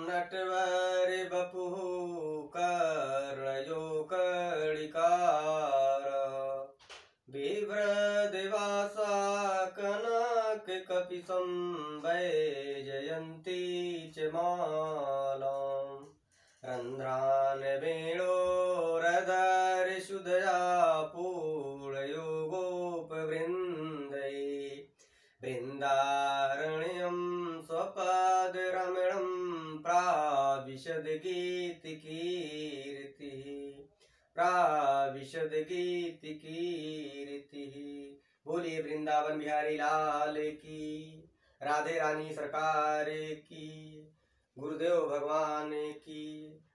नटवर बपुः कर्णयो कणिकार बिभ्रदिवासा कनक कपिशं वैजयन्ती च मालाम् रन्ध्रान् वेणोरधरसुधया पूरयो गोपवृन्दै बृन्दारण्यं स्वपदरमणं प्राविशद गीतिकीर्तिः। बोलिए वृंदावन बिहारी लाल की, राधे रानी सरकार की, गुरुदेव भगवान की,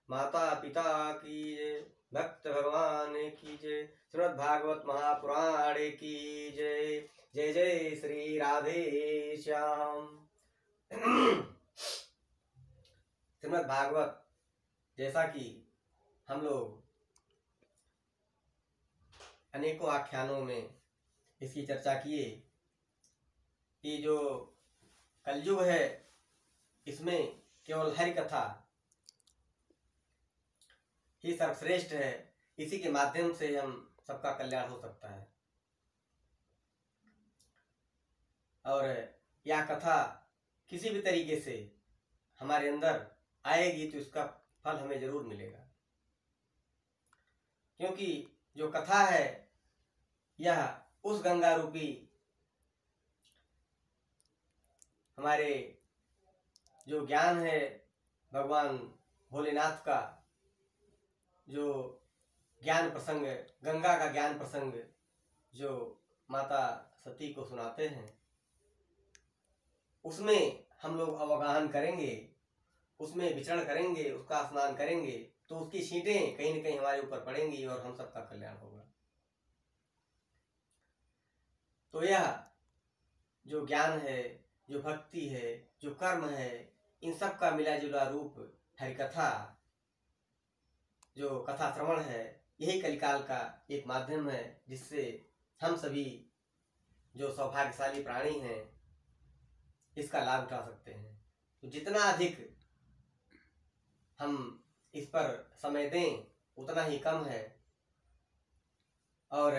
माता पिता की जय, भक्त भगवान की जय, श्रीमद् भागवत महापुराण की जय। जय जय श्री राधे श्याम। श्रीमद् भागवत, जैसा कि हम लोग अनेकों आख्यानों में इसकी चर्चा किए कि जो कलयुग है इसमें केवल हरि कथा ही सर्वश्रेष्ठ है। इसी के माध्यम से हम सबका कल्याण हो सकता है और यह कथा किसी भी तरीके से हमारे अंदर आएगी तो इसका फल हमें जरूर मिलेगा, क्योंकि जो कथा है यह उस गंगा रूपी हमारे जो ज्ञान है भगवान भोलेनाथ का, जो ज्ञान प्रसंग, गंगा का ज्ञान प्रसंग जो माता सती को सुनाते हैं, उसमें हम लोग अवगाहन करेंगे, उसमें विचरण करेंगे, उसका स्नान करेंगे तो उसकी छींटें कहीं न कहीं हमारे ऊपर पड़ेंगी और हम सबका कल्याण होगा। तो यह जो ज्ञान है, जो भक्ति है, जो कर्म है, इन सब का मिला जुला रूप हरिकथा, जो कथा श्रवण है, यही कलिकाल का एक माध्यम है जिससे हम सभी जो सौभाग्यशाली प्राणी हैं इसका लाभ उठा सकते हैं। तो जितना अधिक हम इस पर समय दें उतना ही कम है। और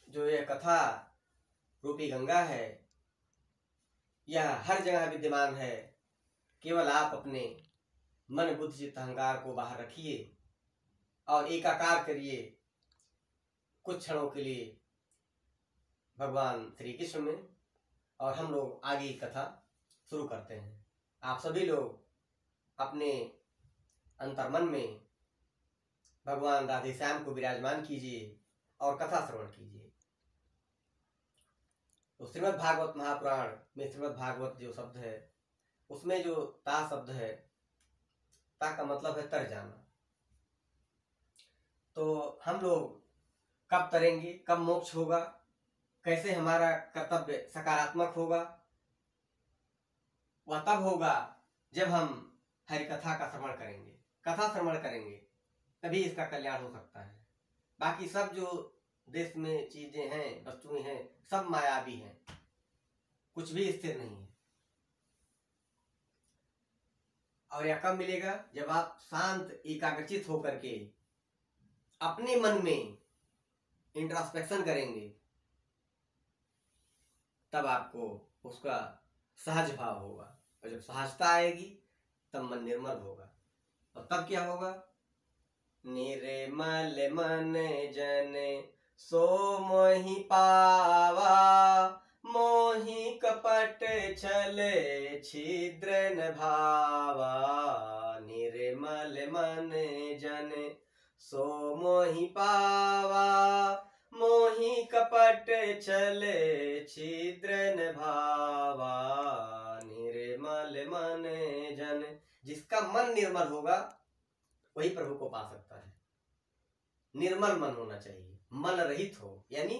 जो यह कथा रूपी गंगा है यह हर जगह विद्यमान है। केवल आप अपने मन बुद्धि चित्त अहंकार को बाहर रखिए और एकाकार करिए कुछ क्षणों के लिए भगवान श्री कृष्ण में, और हम लोग आगे की कथा शुरू करते हैं। आप सभी लोग अपने अंतर्मन में भगवान राधे श्याम को विराजमान कीजिए और कथा श्रवण कीजिए। तो श्रीमद् भागवत महापुराण में श्रीमद् भागवत जो शब्द है उसमें जो ता शब्द है, ता का मतलब है तर जाना। तो हम लोग कब तरेंगे, कब मोक्ष होगा, कैसे हमारा कर्तव्य सकारात्मक होगा, वह तब होगा जब हम हरि कथा का श्रवण करेंगे, कथा श्रवण करेंगे, तभी इसका कल्याण हो सकता है। बाकी सब जो देश में चीजें हैं, वस्तुएं हैं, सब मायावी हैं, कुछ भी स्थिर नहीं है। और यह कब मिलेगा? जब आप शांत एकाग्रचित होकर के अपने मन में इंट्रोस्पेक्शन करेंगे, तब आपको उसका सहज भाव होगा। और जब सहजता आएगी तब मन निर्मल होगा। और तब क्या होगा? निर्मल मन जन सो मोहि पावा, मोहि कपट छल छिद्र न भावा। निर्मल मन जन सो मोहि पावा, मोहि कपट छल छिद्र न भावा। निर्मल मन जन, जिसका मन निर्मल होगा वही प्रभु को पा सकता है। निर्मल मन होना चाहिए, मन रहित हो, यानी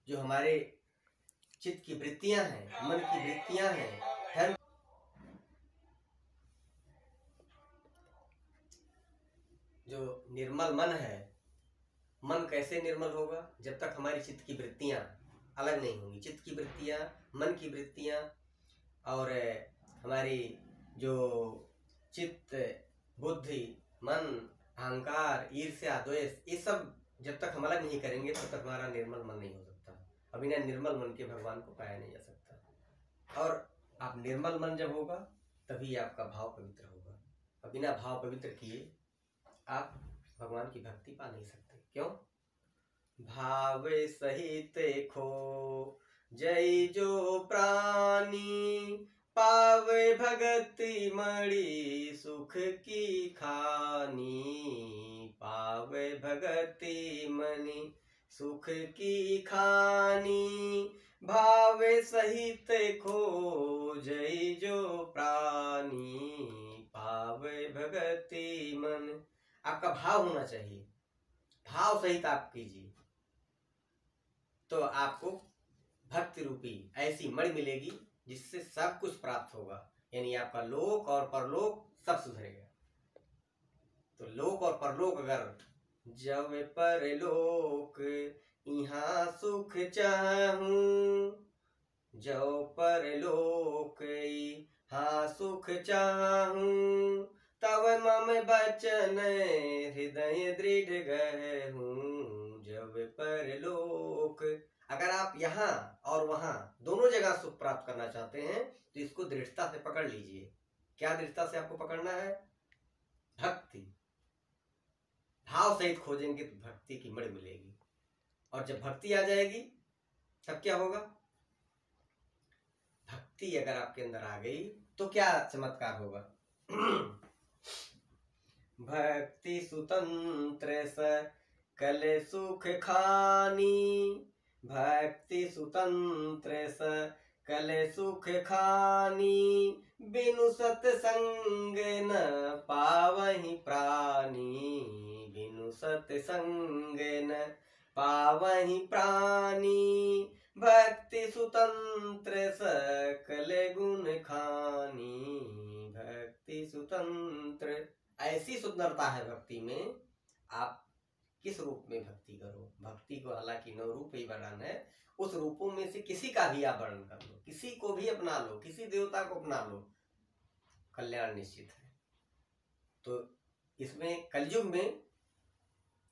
जो हमारे चित्त की वृत्तियां हैं, मन की वृत्तियां हैं, जो निर्मल मन है। मन कैसे निर्मल होगा? जब तक हमारी चित्त की वृत्तियां अलग नहीं होंगी। चित्त की वृत्तियां, मन की वृत्तियां और हमारी जो चित्त, बुद्धि, मन, अहंकार, ईर्ष्या, द्वेष, ये सब जब तक हम अलग नहीं करेंगे तब तक हमारा निर्मल मन नहीं हो सकता। और बिना निर्मल मन के भगवान को पाया नहीं जा सकता। और आप निर्मल मन जब होगा तभी आपका भाव पवित्र होगा। और बिना भाव पवित्र किए आप भगवान की भक्ति पा नहीं सकते। क्यों? भाव सहित खो जय जो प्राणी, पावे भगति मणि सुख की खानी। पावे भगति मणि सुख की खानी, भाव सहित खो जय जो प्राणी। पावे भगति मन, आपका भाव होना चाहिए, भाव सहित आप कीजिए तो आपको भक्ति रूपी ऐसी मणि मिलेगी जिससे सब कुछ प्राप्त होगा। यानी आपका लोक और परलोक सब सुधरेगा। तो लोक और परलोक, अगर जब परलोक यहाँ सुख चाहूं, जो परलोक यहाँ सुख चाहूं, तब मम बचन हृदय दृढ़ गहूं। जब परलोक, अगर आप यहाँ और वहां दोनों जगह सुख प्राप्त करना चाहते हैं तो इसको दृढ़ता से पकड़ लीजिए। क्या दृढ़ता से आपको पकड़ना है? भक्ति। भाव सहित खोजेंगे तो भक्ति की मणि मिलेगी। और जब भक्ति आ जाएगी तब क्या होगा? भक्ति अगर आपके अंदर आ गई तो क्या चमत्कार होगा? भक्ति सुतंत्र सकल सुख खानी, भक्ति सुतंत्र सकल सुख खानी। बिनु सत्संग न पावहि प्राणी, बिनु सत्संग न पावहि प्राणी। भक्ति सुतंत्र सकल गुण खानी, भक्ति सुतंत्र। ऐसी सुंदरता है भक्ति में। आप किस रूप में भक्ति करो? भक्ति को हालांकि 9 रूप ही वर्णन है, उस रूपों में से किसी का भी आप वर्णन कर लो, किसी को भी अपना लो, किसी देवता को अपना लो, कल्याण निश्चित है। तो इसमें कलयुग में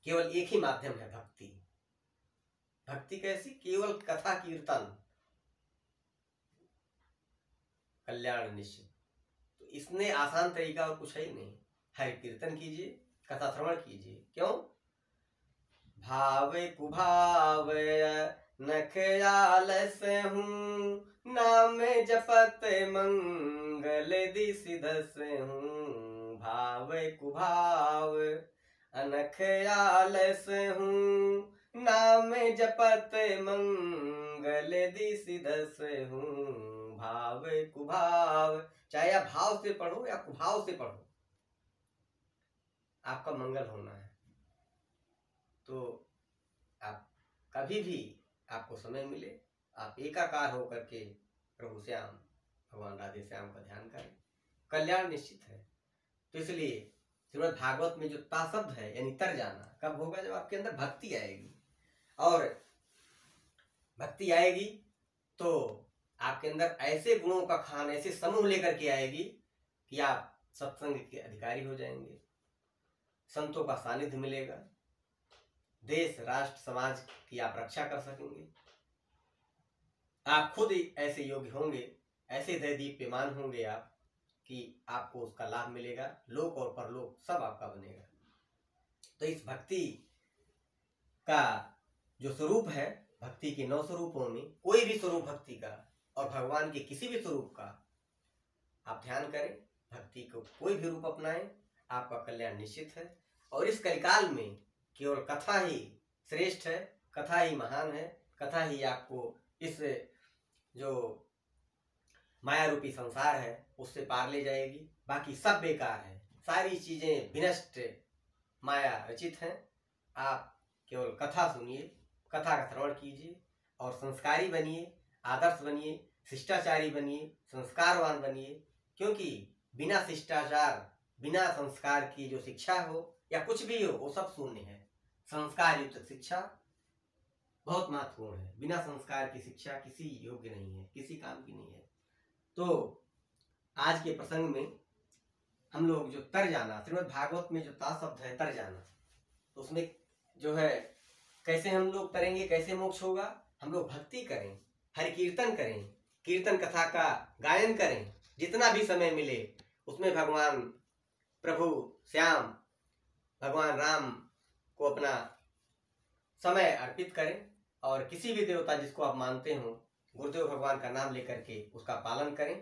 केवल एक ही माध्यम है, भक्ति। भक्ति कैसी? केवल कथा कीर्तन, कल्याण निश्चित। तो इसने आसान तरीका और कुछ है ही नहीं। हरि कीर्तन कीजिए, कथा श्रवण कीजिए। क्यों? भाव कुभाव नख आलस हूँ, नाम जपत मंगल दिस दस हूँ। भाव कुभाव अनख आलस हूँ, नाम जपत मंगल दिस दस हूँ। भाव कुभाव, चाहे आप भाव से पढ़ो या कुभाव से पढ़ो, आपका मंगल होना है। तो आप कभी भी आपको समय मिले, आप एकाकार होकर के प्रभु श्याम, भगवान राधे श्याम का ध्यान करें, कल्याण निश्चित है। तो इसलिए श्रीमद् भागवत में जो ता शब्द है यानी तर जाना कब होगा? जब आपके अंदर भक्ति आएगी। और भक्ति आएगी तो आपके अंदर ऐसे गुणों का खान, ऐसे समूह लेकर के आएगी कि आप सत्संग के अधिकारी हो जाएंगे, संतों का सानिध्य मिलेगा, देश, राष्ट्र, समाज की आप रक्षा कर सकेंगे। आप खुद ऐसे योग्य होंगे, ऐसे दैदीप्यमान होंगे आप कि आपको उसका लाभ मिलेगा, लोक और परलोक सब आपका बनेगा। तो इस भक्ति का जो स्वरूप है, भक्ति के 9 स्वरूपों में कोई भी स्वरूप भक्ति का और भगवान के किसी भी स्वरूप का आप ध्यान करें, भक्ति को कोई भी रूप अपनाएं, आपका कल्याण निश्चित है। और इस कलिकाल में केवल कथा ही श्रेष्ठ है, कथा ही महान है, कथा ही आपको इस जो माया रूपी संसार है उससे पार ले जाएगी। बाकी सब बेकार है, सारी चीजें विनष्ट माया रचित हैं। आप केवल कथा सुनिए, कथा का श्रवण कीजिए और संस्कारी बनिए, आदर्श बनिए, शिष्टाचारी बनिए, संस्कारवान बनिए। क्योंकि बिना शिष्टाचार, बिना संस्कार की जो शिक्षा हो या कुछ भी हो, वो सब शून्य है। संस्कार युक्त शिक्षा बहुत महत्वपूर्ण है। बिना संस्कार की शिक्षा किसी योग्य नहीं है, किसी काम की नहीं है। तो आज के प्रसंग में हम लोग जो तर जाना, श्रीमद् भागवत में जो ता शब्द है तर जाना, तो उसमें जो है कैसे हम लोग तरेंगे, कैसे मोक्ष होगा। हम लोग भक्ति करें, हरि कीर्तन करें, कीर्तन कथा का गायन करें, जितना भी समय मिले उसमें भगवान प्रभु श्याम भगवान राम को अपना समय अर्पित करें। और किसी भी देवता जिसको आप मानते हो, गुरुदेव भगवान का नाम लेकर के उसका पालन करें।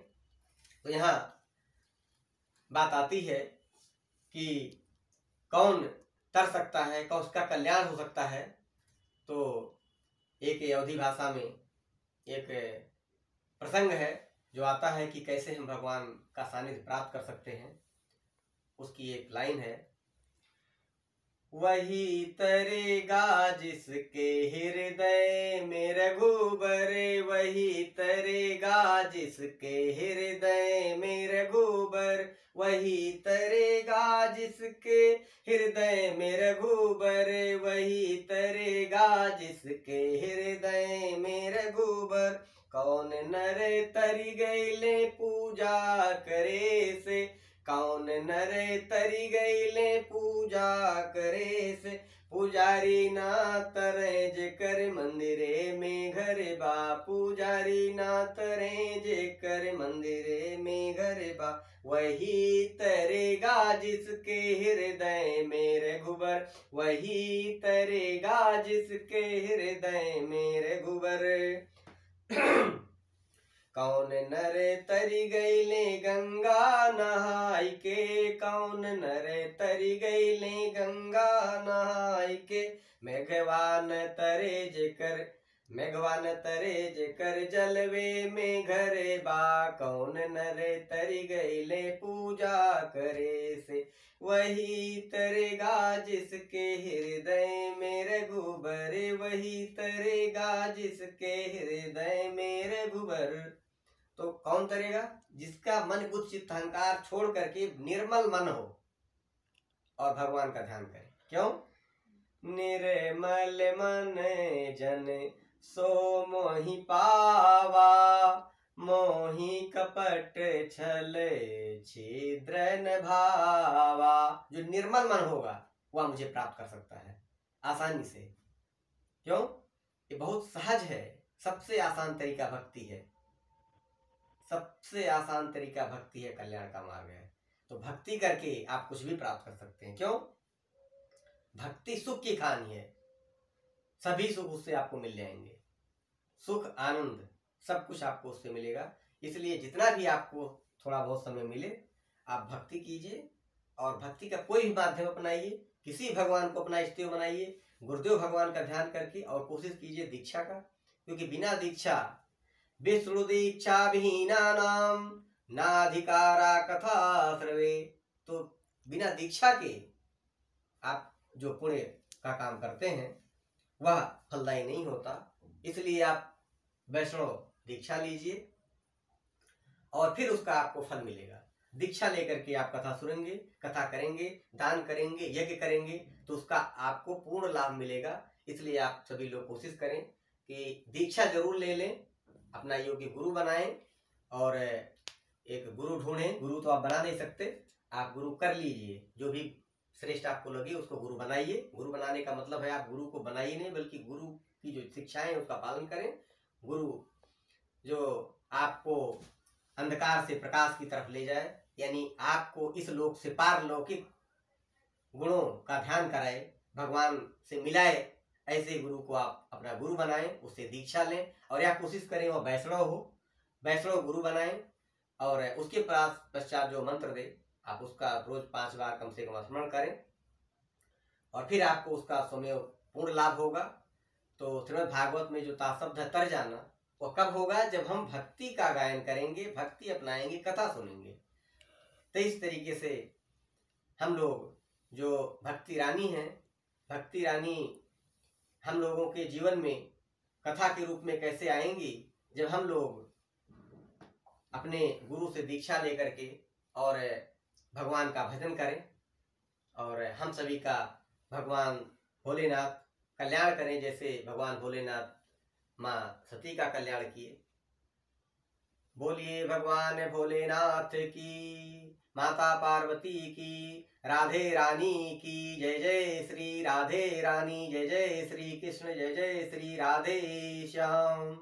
तो यहाँ बात आती है कि कौन तर सकता है, कौन उसका कल्याण हो सकता है। तो एक अवधी भाषा में एक प्रसंग है जो आता है कि कैसे हम भगवान का सानिध्य प्राप्त कर सकते हैं। उसकी एक लाइन है, वही तरेगा जिसके हृदय में रघुबर, वही तरेगा जिसके हृदय में रघुबर, वही तरेगा जिसके हृदय में रघुबर, वही तरेगा जिसके हृदय में रघुबर। कौन नर तरी गईले पूजा करे से, कौन नर तरी गईले पूजा करे से, पुजारी ना तरे जे कर मंदिरे में घर बा, पुजारी ना तरे जे कर मंदिरे में घर बा, वही तरेगा जिसके हृदय में रघुबर, वही तरेगा जिसके हृदय में रघुबर। कौन नर तरी गईले गंगा नहाई के, कौन नर तरी गईले गंगा नहाई के, मेघवान तरे जेकर, मेघवान तरे जेकर जलवे में घरे बा, कौन नर तरी गईले पूजा करे से, वही तरेगा जिसके हृदय में रघुबर, वही तरेगा जिसके हृदय में रघुबर। तो कौन तरेगा? जिसका मन बुद्धि चित्त अहंकार छोड़ करके निर्मल मन हो और भगवान का ध्यान करे। क्यों? निर्मल मन जन सो मोहि पावा, मोहि कपट छल छिद्रन भावा। जो निर्मल मन होगा वह मुझे प्राप्त कर सकता है आसानी से। क्यों? ये बहुत सहज है, सबसे आसान तरीका भक्ति है, सबसे आसान तरीका भक्ति है, कल्याण का मार्ग है। तो भक्ति करके आप कुछ भी प्राप्त कर सकते हैं। क्यों? भक्ति सुख की कहानी है, सभी सुख उससे आपको मिल जाएंगे, सुख आनंद सब कुछ आपको उससे मिलेगा। इसलिए जितना भी आपको थोड़ा बहुत समय मिले आप भक्ति कीजिए, और भक्ति का कोई भी माध्यम अपनाइए, किसी भगवान को अपना इष्टदेव बनाइए, गुरुदेव भगवान का ध्यान करके, और कोशिश कीजिए दीक्षा का। क्योंकि बिना दीक्षा, विष्णु दीक्षा विहीनानाम नाधिकारा कथा सर्वे। तो बिना दीक्षा के आप जो पुण्य का काम करते हैं वह फलदायी नहीं होता। इसलिए आप वैष्णव दीक्षा लीजिए और फिर उसका आपको फल मिलेगा। दीक्षा लेकर के आप कथा सुनेंगे, कथा करेंगे, दान करेंगे, यज्ञ करेंगे, तो उसका आपको पूर्ण लाभ मिलेगा। इसलिए आप सभी लोग कोशिश करें कि दीक्षा जरूर ले लें, अपना योग्य गुरु बनाएं, और एक गुरु ढूंढें। गुरु तो आप बना नहीं सकते, आप गुरु कर लीजिए, जो भी श्रेष्ठ आपको लगे उसको गुरु बनाइए। गुरु बनाने का मतलब है आप गुरु को बनाइए नहीं, बल्कि गुरु की जो शिक्षाएं उसका पालन करें। गुरु जो आपको अंधकार से प्रकाश की तरफ ले जाए, यानी आपको इस लोक से पारलौकिक गुणों का ध्यान कराए, भगवान से मिलाए, ऐसे गुरु को आप अपना गुरु बनाएं, उससे दीक्षा लें, और यह कोशिश करें वह वैष्णव हो, वैष्णव गुरु बनाएं। और उसके पश्चात जो मंत्र दे आप उसका रोज 5 बार कम से कम स्मरण करें, और फिर आपको उसका स्वमेव पूर्ण लाभ होगा। तो श्रीमद् भागवत में जो ता शब्द है तर जाना, वो कब होगा? जब हम भक्ति का गायन करेंगे, भक्ति अपनाएंगे, कथा सुनेंगे। तो इस तरीके से हम लोग जो भक्ति रानी हैं, भक्ति रानी हम लोगों के जीवन में कथा के रूप में कैसे आएंगी? जब हम लोग अपने गुरु से दीक्षा लेकर के और भगवान का भजन करें, और हम सभी का भगवान भोलेनाथ कल्याण करें, जैसे भगवान भोलेनाथ माँ सती का कल्याण किए। बोलिए भगवान भोलेनाथ की, माता पार्वती की, राधे रानी की जय जय श्री राधे रानी, जय जय श्री कृष्ण, जय जय श्री राधे श्याम।